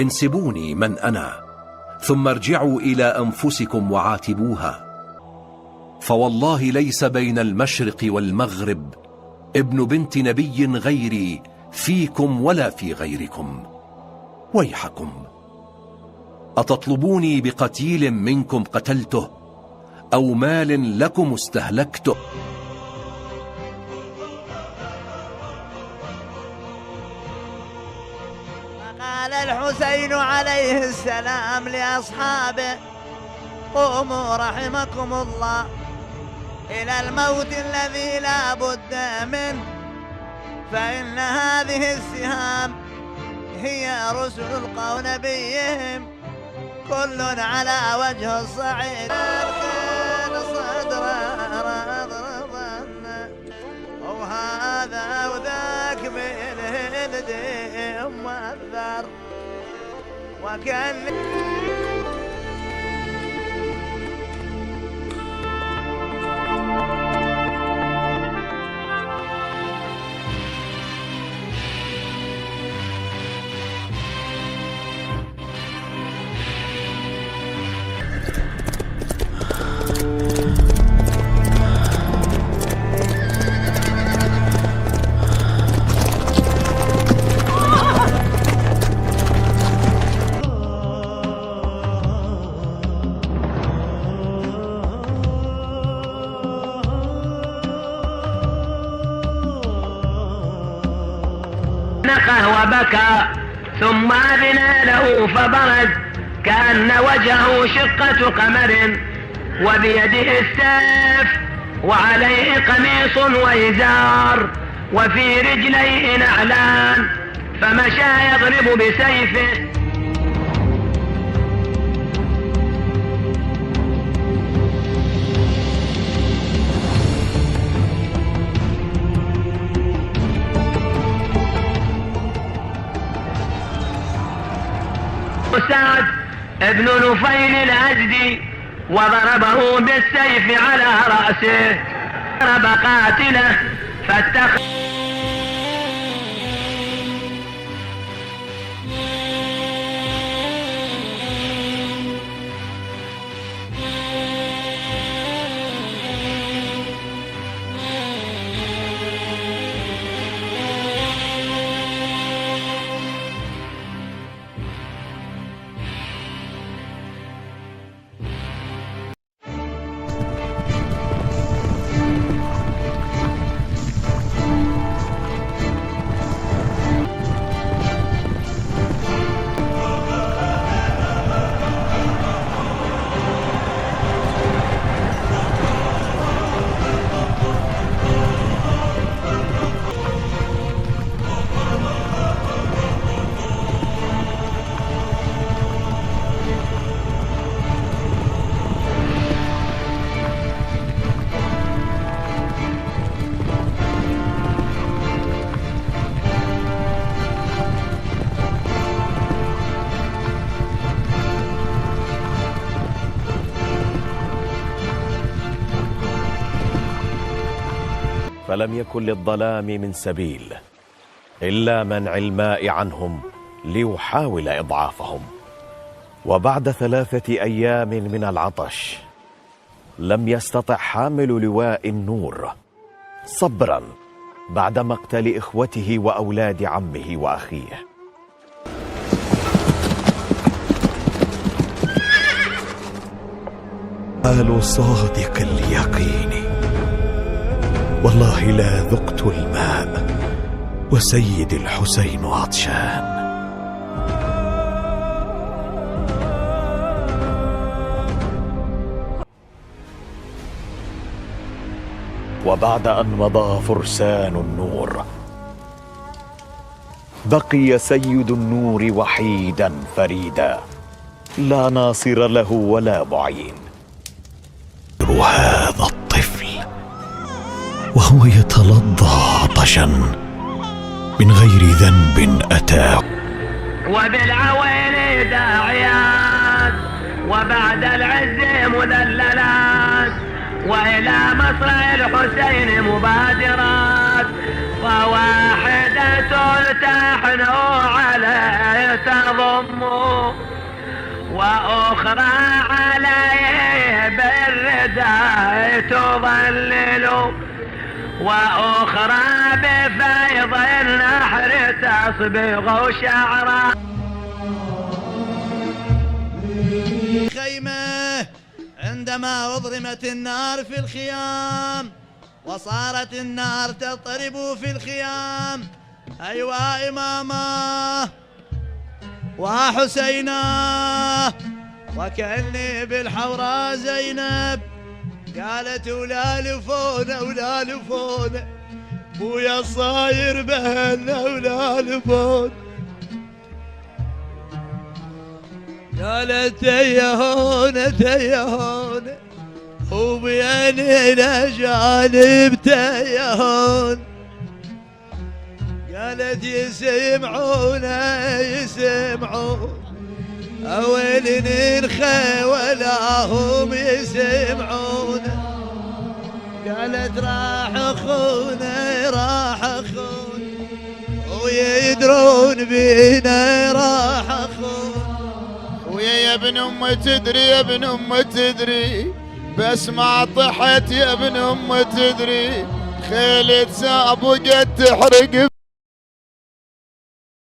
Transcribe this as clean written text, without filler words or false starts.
انسبوني من أنا، ثم ارجعوا إلى أنفسكم وعاتبوها، فوالله ليس بين المشرق والمغرب ابن بنت نبي غيري فيكم ولا في غيركم. ويحكم، أتطلبوني بقتيل منكم قتلته أو مال لكم استهلكته؟ قال الحسين عليه السلام لأصحابه: قوموا رحمكم الله إلى الموت الذي لا بد منه، فإن هذه السهام هي رسل القوم نبيهم، كل على وجه الصعيد وهذا وذاك من الدم والذر وكان نقه وبكى، ثم أذن له فبرز كأن وجهه شقة قمر، وبيده السيف وعليه قميص وإزار، وفي رجليه نعلان، فمشى يضرب بسيفه. سعد ابن نفيل الأزدي وضربه بالسيف على رأسه، ضرب قاتله فاتخذ فلم يكن للظلام من سبيل إلا منع الماء عنهم ليحاول إضعافهم. وبعد 3 أيام من العطش لم يستطع حامل لواء النور صبرا بعد مقتل إخوته وأولاد عمه وأخيه. قالوا صادق اليقين، والله لا ذقت الماء وسيد الحسين عطشان. وبعد أن مضى فرسان النور بقي سيد النور وحيدا فريدا، لا ناصر له ولا معين. هذا الطفل وهو يتلظى عطشا من غير ذنب أتاه، وبالعويل داعيات وبعد العز مذللات، وإلى مصرع الحسين مبادرات، وواحدة تحنو عليه تضم وأخرى عليه بالرداء تظلل وأخرى بفيض النحر تصبغ شعرا. خيمة عندما أضرمت النار في الخيام وصارت النار تضرب في الخيام، أيوا إماما وحسينا وكأني بالحوراء زينب، قالت ولا لفونة ولا لفونة بويا صاير بهنا ولا لفون، قالت تيهون تيهون وبيننا جانب تيهون، قالت يسمعون يسمعون أويل ننخي ولا هم يسمعون، قالت راح أخونا راح أخون ويدرون بينا راح أخون، ويا ابن أم تدري يا ابن أم تدري بس ما طحت يا ابن أم تدري خيلة سابقت تحرق